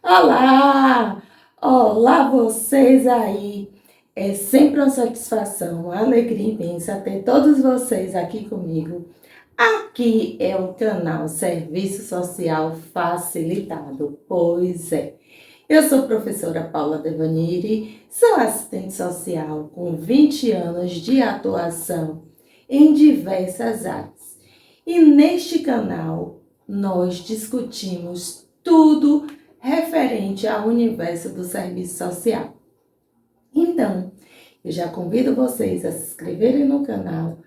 Olá! Olá vocês aí! É sempre uma satisfação, uma alegria imensa ter todos vocês aqui comigo. Aqui é o canal Serviço Social Facilitado. Pois é, eu sou professora Paula Devaniri, sou assistente social com 20 anos de atuação em diversas áreas. E neste canal nós discutimos tudo referente ao universo do serviço social. Então, eu já convido vocês a se inscreverem no canal,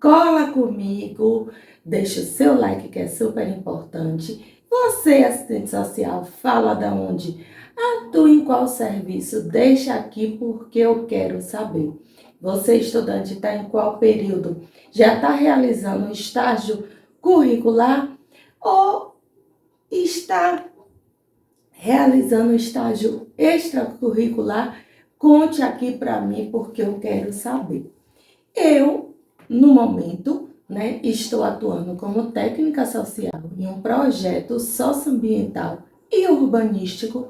cola comigo, deixa o seu like que é super importante. Você, assistente social, fala da onde atua, em qual serviço, deixa aqui porque eu quero saber. Você, estudante, está em qual período? Já está realizando um estágio curricular ou está realizando um estágio extracurricular? Conte aqui para mim porque eu quero saber. Eu, no momento, estou atuando como técnica social em um projeto socioambiental e urbanístico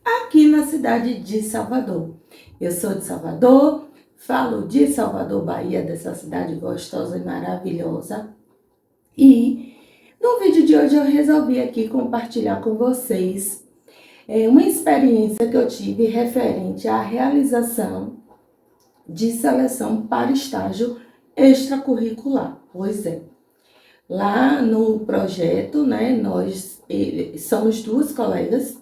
aqui na cidade de Salvador. Eu sou de Salvador, falo de Salvador, Bahia, dessa cidade gostosa e maravilhosa. E no vídeo de hoje eu resolvi aqui compartilhar com vocês uma experiência que eu tive referente à realização de seleção para estágio extracurricular. Pois é, lá no projeto, nós somos duas colegas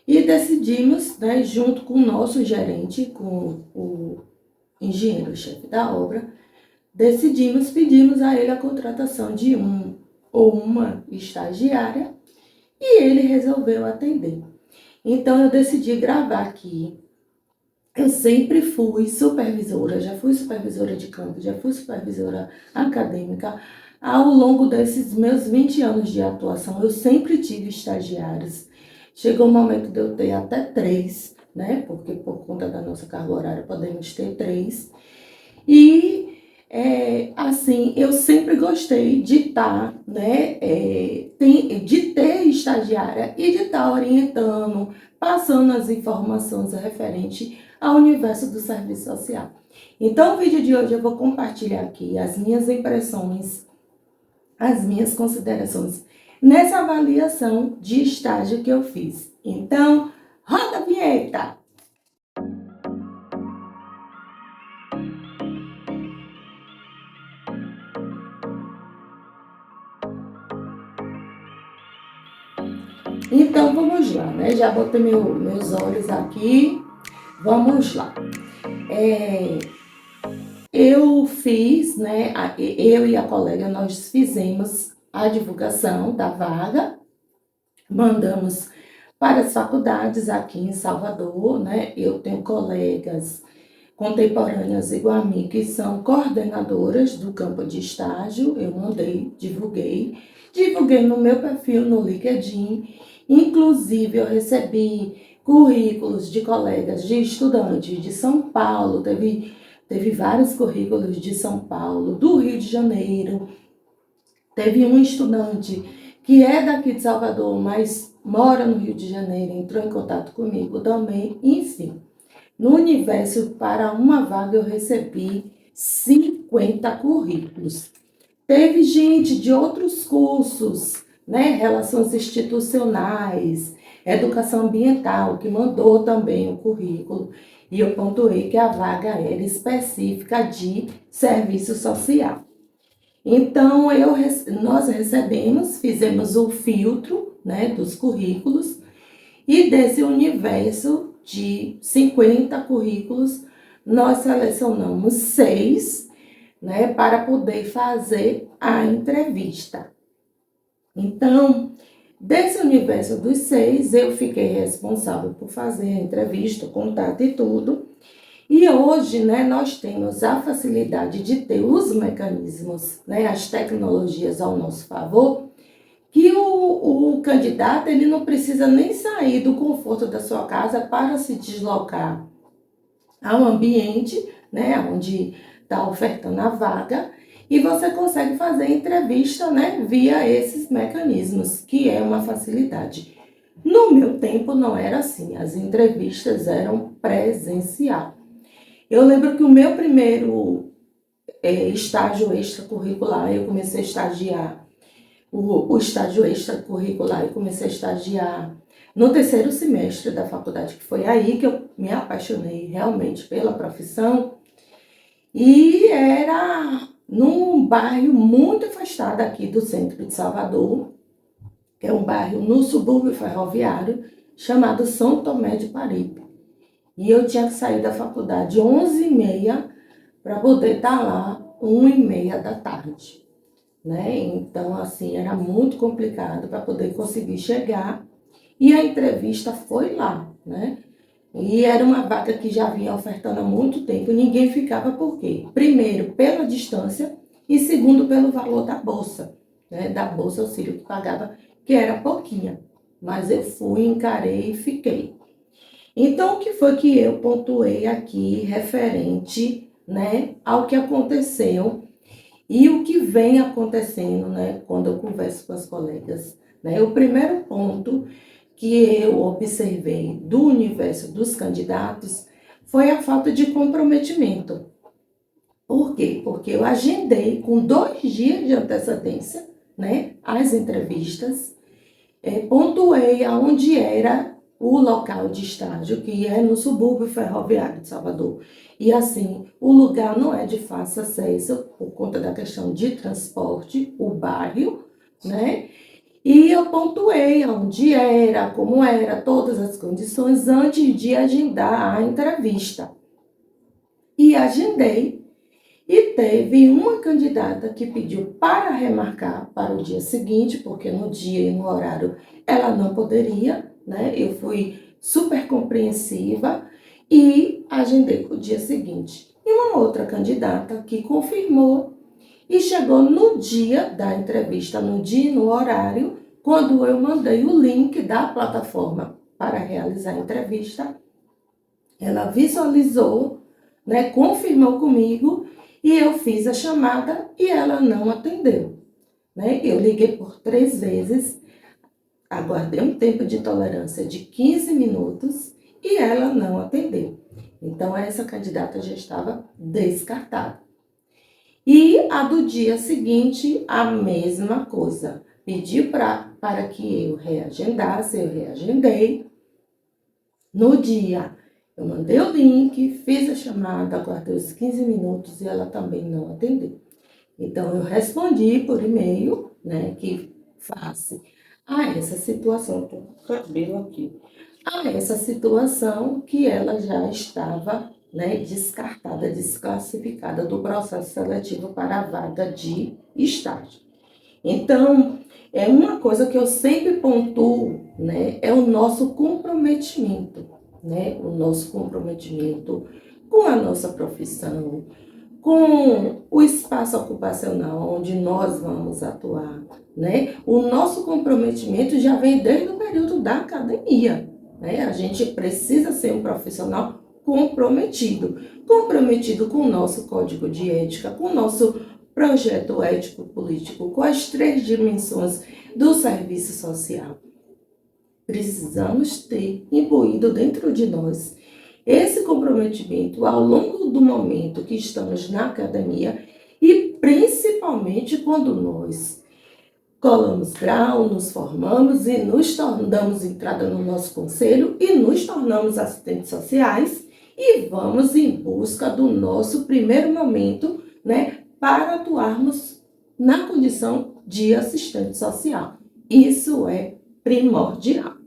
e decidimos, junto com o nosso gerente, com o engenheiro-chefe da obra, pedimos a ele a contratação de um ou uma estagiária e ele resolveu atender. Então, eu decidi gravar aqui. Eu sempre fui supervisora, já fui supervisora de campo, já fui supervisora acadêmica. Ao longo desses meus 20 anos de atuação, eu sempre tive estagiários. Chegou o momento de eu ter até 3, porque por conta da nossa carga horária podemos ter 3. E, assim, eu sempre gostei de estar, de ter estagiária e de estar orientando, passando as informações referentes ao universo do serviço social. Então, no vídeo de hoje eu vou compartilhar aqui as minhas impressões, as minhas considerações nessa avaliação de estágio que eu fiz. Então, roda a vinheta! Então, vamos lá, Já botei meus olhos aqui. Vamos lá. Eu fiz, eu e a colega, nós fizemos a divulgação da vaga, mandamos para as faculdades aqui em Salvador, Eu tenho colegas contemporâneas igual a mim, que são coordenadoras do campo de estágio. Eu mandei, divulguei no meu perfil no LinkedIn. Inclusive, eu recebi currículos de colegas, de estudantes de São Paulo, teve vários currículos de São Paulo, do Rio de Janeiro. Teve um estudante que é daqui de Salvador, mas mora no Rio de Janeiro, entrou em contato comigo também. Enfim, no universo, para uma vaga, eu recebi 50 currículos. Teve gente de outros cursos, Relações institucionais, educação ambiental, que mandou também o currículo. E eu pontuei que a vaga era específica de serviço social. Então, nós recebemos, fizemos o filtro, dos currículos, e desse universo de 50 currículos, nós selecionamos 6, para poder fazer a entrevista. Então, desse universo dos 6, eu fiquei responsável por fazer a entrevista, o contato e tudo. E hoje, nós temos a facilidade de ter os mecanismos, as tecnologias ao nosso favor, que o candidato ele não precisa nem sair do conforto da sua casa para se deslocar ao ambiente, onde está ofertando a vaga, e você consegue fazer entrevista, via esses mecanismos, que é uma facilidade. No meu tempo não era assim, as entrevistas eram presencial. Eu lembro que o meu primeiro estágio extracurricular, eu comecei a estagiar, o estágio extracurricular, eu comecei a estagiar no terceiro semestre da faculdade, que foi aí que eu me apaixonei realmente pela profissão, e era num bairro muito afastado aqui do centro de Salvador, que é um bairro no subúrbio ferroviário, chamado São Tomé de Paripe. E eu tinha que sair da faculdade 11h30 para poder estar lá 1h30 da tarde, né? Então, assim, era muito complicado para poder conseguir chegar. E a entrevista foi lá, né? E era uma vaga que já vinha ofertando há muito tempo e ninguém ficava por quê? Primeiro, pela distância e segundo, pelo valor da bolsa, né? Da bolsa auxílio que pagava, que era pouquinha. Mas eu fui, encarei e fiquei. Então, o que foi que eu pontuei aqui referente, né, ao que aconteceu e o que vem acontecendo, né, quando eu converso com as colegas, né? O primeiro ponto que eu observei do universo dos candidatos foi a falta de comprometimento. Por quê? Porque eu agendei com 2 dias de antecedência, né, as entrevistas, pontuei aonde era o local de estágio, que é no subúrbio ferroviário de Salvador. E assim, o lugar não é de fácil acesso por conta da questão de transporte, o bairro, né? E eu pontuei onde era, como era, todas as condições antes de agendar a entrevista. E agendei, e teve uma candidata que pediu para remarcar para o dia seguinte, porque no dia e no horário ela não poderia, né? Eu fui super compreensiva e agendei para o dia seguinte. E uma outra candidata que confirmou e chegou no dia da entrevista, no dia e no horário, quando eu mandei o link da plataforma para realizar a entrevista, ela visualizou, né, confirmou comigo e eu fiz a chamada e ela não atendeu, né? Eu liguei por 3 vezes, aguardei um tempo de tolerância de 15 minutos e ela não atendeu. Então, essa candidata já estava descartada. E a do dia seguinte, a mesma coisa. Pediu para que eu reagendasse, eu reagendei. No dia, eu mandei o link, fiz a chamada, aguardei os 15 minutos e ela também não atendeu. Então, eu respondi por e-mail, né, que face a essa situação, estou com o cabelo aqui, a essa situação que ela já estava, né, descartada, desclassificada do processo seletivo para a vaga de estágio. Então, é uma coisa que eu sempre pontuo, né, é o nosso comprometimento, né, o nosso comprometimento com a nossa profissão, com o espaço ocupacional onde nós vamos atuar, né? O nosso comprometimento já vem desde o período da academia, né? A gente precisa ser um profissional comprometido, comprometido com o nosso código de ética, com o nosso projeto ético-político, com as 3 dimensões do serviço social. Precisamos ter imbuído dentro de nós esse comprometimento ao longo do momento que estamos na academia e principalmente quando nós colamos grau, nos formamos e nos damos entrada no nosso conselho e nos tornamos assistentes sociais e vamos em busca do nosso primeiro momento, né, para atuarmos na condição de assistente social. Isso é primordial.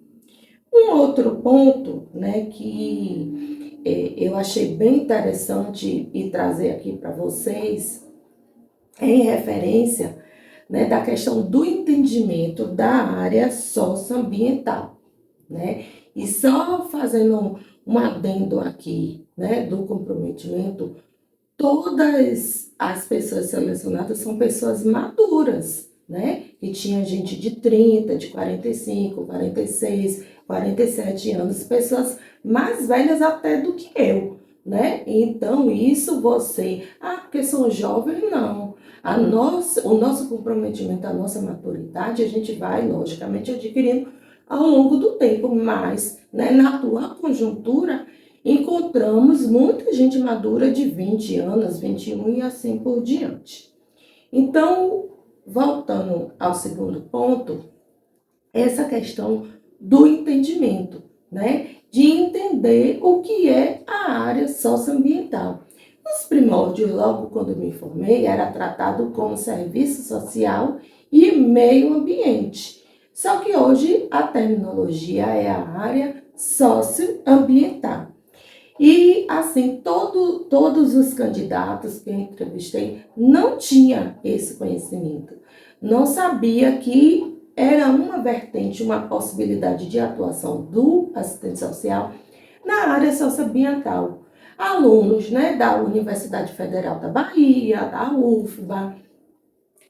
Um outro ponto, né, que eu achei bem interessante e trazer aqui para vocês, em referência, né, da questão do entendimento da área socioambiental, né? E só fazendo um adendo aqui, né, do comprometimento, todas as pessoas selecionadas são pessoas maduras, né? E tinha gente de 30, de 45, 46, 47 anos, pessoas mais velhas até do que eu, né? Então, isso você, porque são jovens, não. O nosso comprometimento, a nossa maturidade, a gente vai, logicamente, adquirindo ao longo do tempo, mas, né, na atual conjuntura, encontramos muita gente madura de 20 anos, 21 e assim por diante. Então, voltando ao segundo ponto, essa questão do entendimento, né? De entender o que é a área socioambiental. Nos primórdios, logo quando me formei, era tratado como serviço social e meio ambiente. Só que hoje a terminologia é a área socioambiental. E, assim, todos os candidatos que eu entrevistei não tinham esse conhecimento. Não sabia que era uma vertente, uma possibilidade de atuação do assistente social na área socioambiental. Alunos, né, da Universidade Federal da Bahia, da UFBA,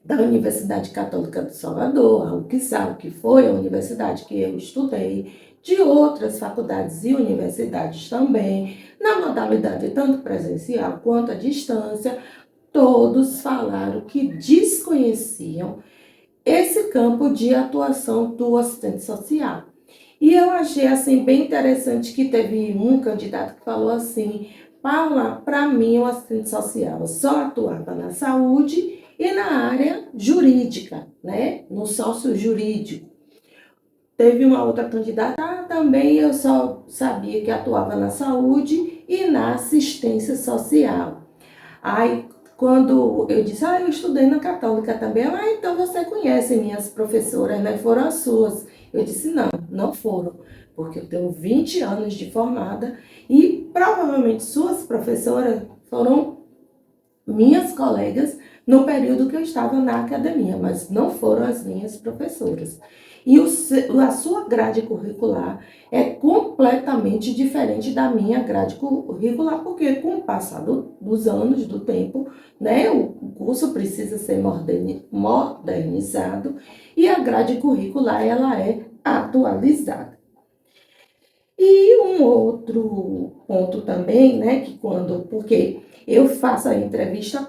da Universidade Católica de Salvador, a UFSAL, que foi a universidade que eu estudei, de outras faculdades e universidades também, na modalidade tanto presencial quanto à distância, todos falaram que desconheciam esse campo de atuação do assistente social. E eu achei assim bem interessante que teve um candidato que falou assim: Paula, para mim o assistente social só atuava na saúde e na área jurídica, né? No sócio jurídico. Teve uma outra candidata, também eu só sabia que atuava na saúde e na assistência social. Aí, quando eu disse, eu estudei na Católica também, ela, então você conhece minhas professoras, né? Foram as suas. Eu disse, não, não foram, porque eu tenho 20 anos de formada e provavelmente suas professoras foram minhas colegas no período que eu estava na academia, mas não foram as minhas professoras. E a sua grade curricular é completamente diferente da minha grade curricular, porque com o passar dos anos, do tempo, né, o curso precisa ser modernizado e a grade curricular ela é atualizada. E um outro ponto também, né, que porque eu faço a entrevista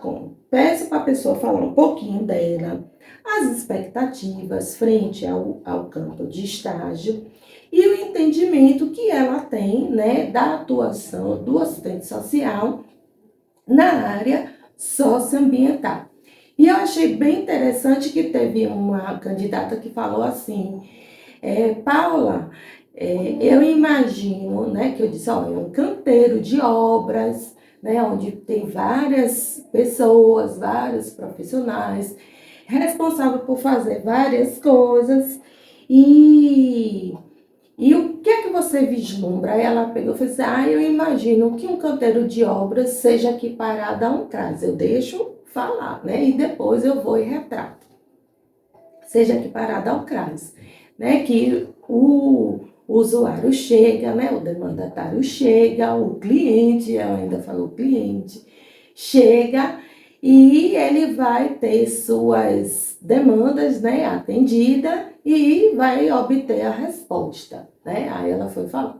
peço para a pessoa falar um pouquinho dela, as expectativas frente ao campo de estágio e o entendimento que ela tem, né, da atuação do assistente social na área socioambiental. E eu achei bem interessante que teve uma candidata que falou assim, Paula, eu imagino, né, que eu disse, é um canteiro de obras, né, onde tem várias pessoas, vários profissionais, responsáveis por fazer várias coisas, e o que é que você vislumbra? Aí ela pegou e fez assim, eu imagino que um canteiro de obras seja equiparado a um CRAS. Eu deixo falar, né, e depois eu vou e retrato. Seja equiparado ao CRAS, né, que o usuário chega, né, o demandatário chega, o cliente, ela ainda falou cliente, chega e ele vai ter suas demandas, né, atendida e vai obter a resposta, né? Aí ela foi falar.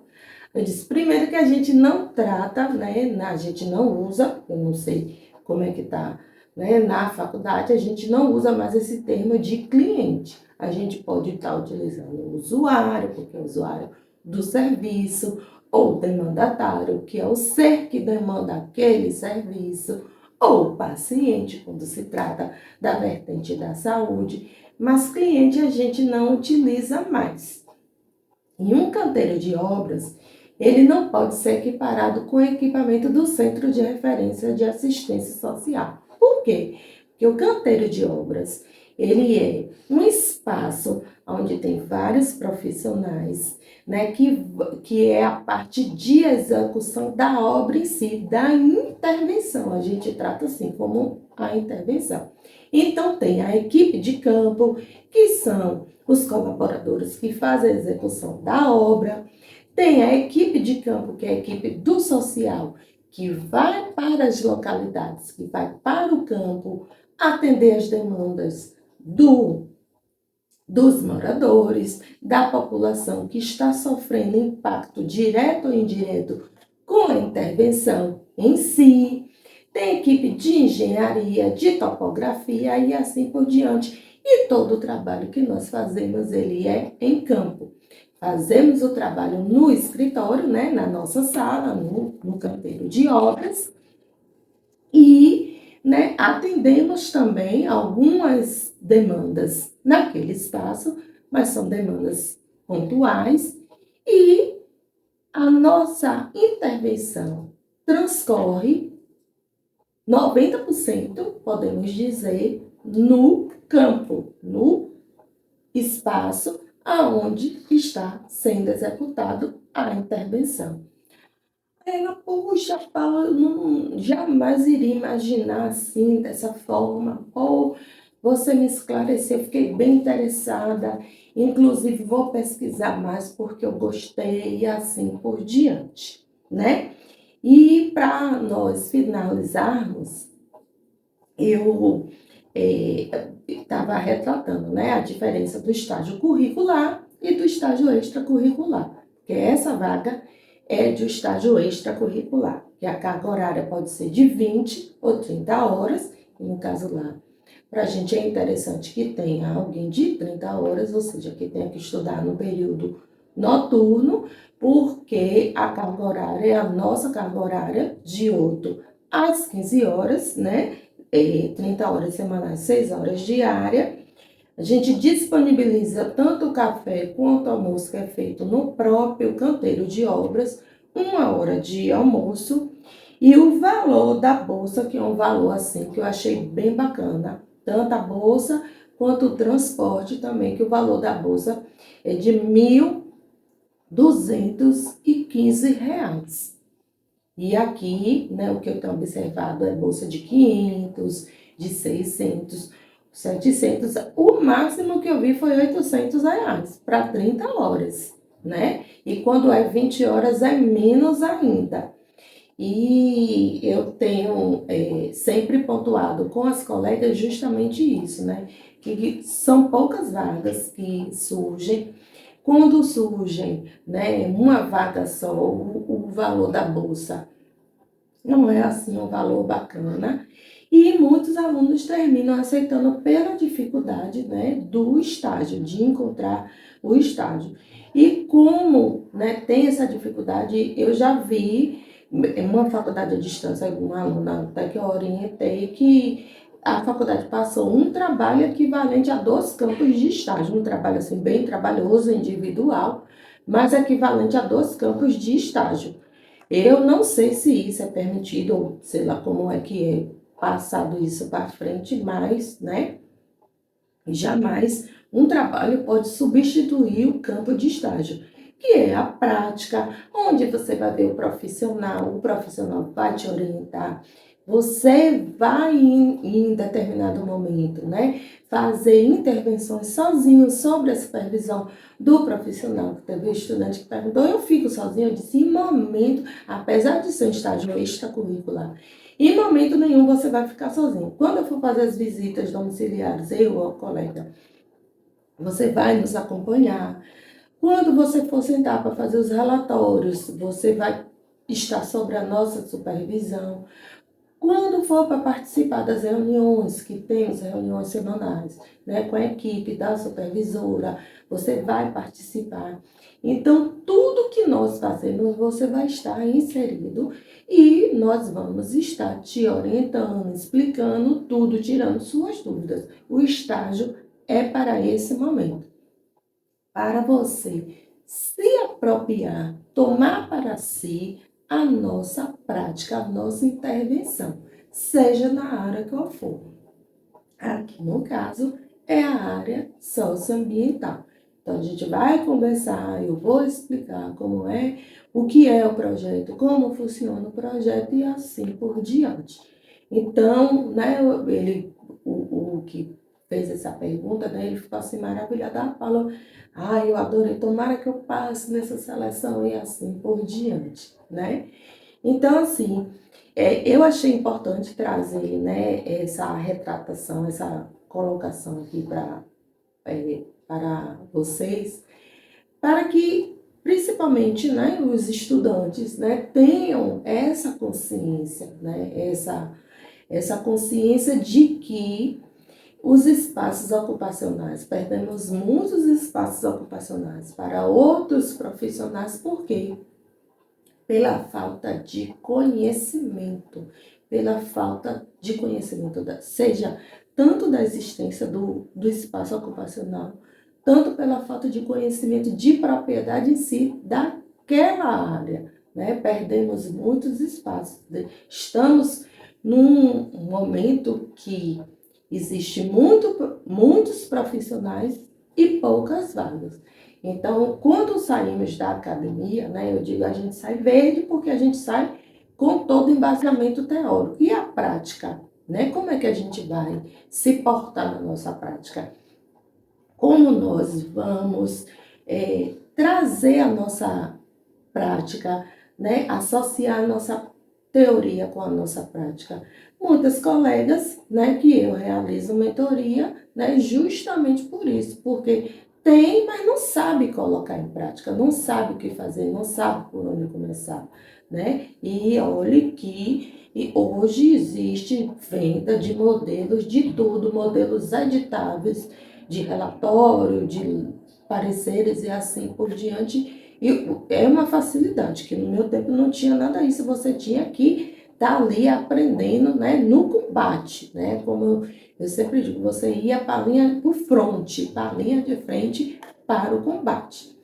Eu disse, primeiro que a gente não trata, né, a gente não usa, eu não sei como é que tá, né, na faculdade, a gente não usa mais esse termo de cliente. A gente pode estar utilizando o usuário, porque é o usuário do serviço, ou demandatário, que é o ser que demanda aquele serviço, ou paciente, quando se trata da vertente da saúde, mas cliente a gente não utiliza mais. Em um canteiro de obras, ele não pode ser equiparado com o equipamento do Centro de Referência de Assistência Social. Por quê? Porque o canteiro de obras, ele é um espaço onde tem vários profissionais, né, que é a parte de execução da obra em si, da intervenção. A gente trata assim como a intervenção. Então, tem a equipe de campo, que são os colaboradores que fazem a execução da obra, tem a equipe de campo, que é a equipe do social, que vai para as localidades, que vai para o campo, atender as demandas dos moradores, da população que está sofrendo impacto direto ou indireto com a intervenção em si. Tem equipe de engenharia, de topografia e assim por diante. E todo o trabalho que nós fazemos, ele é em campo. fazemos o trabalho no escritório, né, na nossa sala, no canteiro de obras, e, né, atendemos também algumas demandas naquele espaço, mas são demandas pontuais, e a nossa intervenção transcorre 90%, podemos dizer, no campo, no espaço aonde está sendo executado a intervenção. Ela, puxa, Paula, eu jamais iria imaginar assim, dessa forma. Ou você me esclareceu, fiquei bem interessada. Inclusive, vou pesquisar mais porque eu gostei e assim por diante, né? E para nós finalizarmos, eu estava retratando, né, a diferença do estágio curricular e do estágio extracurricular, porque essa vaga é de estágio extracurricular, que a carga horária pode ser de 20 ou 30 horas, e no caso lá, para a gente é interessante que tenha alguém de 30 horas, ou seja, que tenha que estudar no período noturno, porque a carga horária é a nossa carga horária de 8 às 15 horas, né? 30 horas semanais, 6 horas diária. A gente disponibiliza tanto o café quanto o almoço que é feito no próprio canteiro de obras, 1 hora de almoço, e o valor da bolsa, que é um valor assim que eu achei bem bacana, tanto a bolsa quanto o transporte também, que o valor da bolsa é de R$ 1.215. E aqui, né, o que eu tenho observado é bolsa de 500, de 600, 700. O máximo que eu vi foi R$ 800 para 30 horas, né? E quando é 20 horas é menos ainda. E eu tenho sempre pontuado com as colegas justamente isso, né? Que são poucas vagas que surgem. Quando surgem, né, uma vaga só, o valor da bolsa não é assim um valor bacana. E muitos alunos terminam aceitando pela dificuldade, né, do estágio, de encontrar o estágio. E como, né, tem essa dificuldade, eu já vi em uma faculdade à distância, alguma aluna até que eu orientei, que a faculdade passou um trabalho equivalente a 2 campos de estágio, um trabalho assim bem trabalhoso, individual, mas equivalente a 2 campos de estágio. Eu não sei se isso é permitido, ou sei lá como é que é passado isso para frente, mas, né, jamais um trabalho pode substituir o campo de estágio, que é a prática, onde você vai ver o profissional vai te orientar, você vai em determinado momento, né, fazer intervenções sozinho sobre a supervisão do profissional. Teve um estudante que perguntou, eu fico sozinho? Eu disse, em momento, apesar de ser um estágio extracurricular, em momento nenhum você vai ficar sozinho. Quando eu for fazer as visitas domiciliares, eu ou a colega, você vai nos acompanhar. Quando você for sentar para fazer os relatórios, você vai estar sob a nossa supervisão. Quando for para participar das reuniões, que temos reuniões semanais, né, com a equipe da supervisora, você vai participar. Então, tudo que nós fazemos, você vai estar inserido e nós vamos estar te orientando, explicando tudo, tirando suas dúvidas. O estágio é para esse momento, para você se apropriar, tomar para si a nossa prática, a nossa intervenção, seja na área que for. Aqui, no caso, é a área socioambiental. Então, a gente vai conversar, eu vou explicar como é, o que é o projeto, como funciona o projeto e assim por diante. Então, né, o que fez essa pergunta, né, ele ficou assim maravilhado, falou, eu adorei, tomara que eu passe nessa seleção e assim por diante, né? Então, assim, eu achei importante trazer, né, essa retratação, essa colocação aqui para vocês, para que, principalmente, né, os estudantes, né, tenham essa consciência, né, essa consciência de que os espaços ocupacionais, perdemos muitos espaços ocupacionais para outros profissionais, por quê? Pela falta de conhecimento, pela falta de conhecimento, seja tanto da existência do espaço ocupacional, tanto pela falta de conhecimento de propriedade em si daquela área, né? Perdemos muitos espaços. Estamos num momento que existe muitos profissionais e poucas vagas. Então, quando saímos da academia, né, eu digo a gente sai verde porque a gente sai com todo o embasamento teórico. E a prática, né? Como é que a gente vai se portar na nossa prática? Como nós vamos trazer a nossa prática, né? Associar a nossa teoria com a nossa prática. Muitas colegas, né, que eu realizo mentoria, né, justamente por isso, porque tem, mas não sabe colocar em prática, não sabe o que fazer, não sabe por onde começar, né? E olhe que hoje existe venda de modelos de tudo, modelos editáveis, de relatório, de pareceres e assim por diante. E é uma facilidade, que no meu tempo não tinha nada disso, você tinha que estar ali aprendendo, né, no combate, né, como eu sempre digo, você ia para a linha, para o fronte, para a linha de frente, para o combate.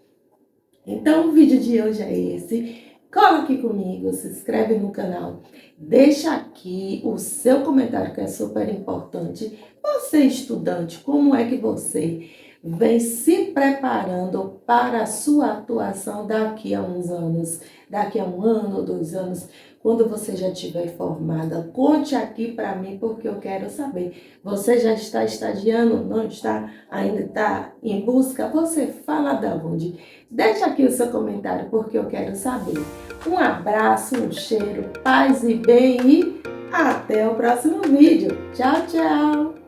Então, o vídeo de hoje é esse. Cola aqui comigo, se inscreve no canal, deixa aqui o seu comentário que é super importante. Você, estudante, como é que você vem se preparando para a sua atuação daqui a uns anos, daqui a 1 ano, 2 anos, quando você já estiver formada? Conte aqui para mim, porque eu quero saber. Você já está estagiando? Não está? Ainda está em busca? Você fala de onde? Deixa aqui o seu comentário, porque eu quero saber. Um abraço, um cheiro, paz e bem e até o próximo vídeo. Tchau, tchau!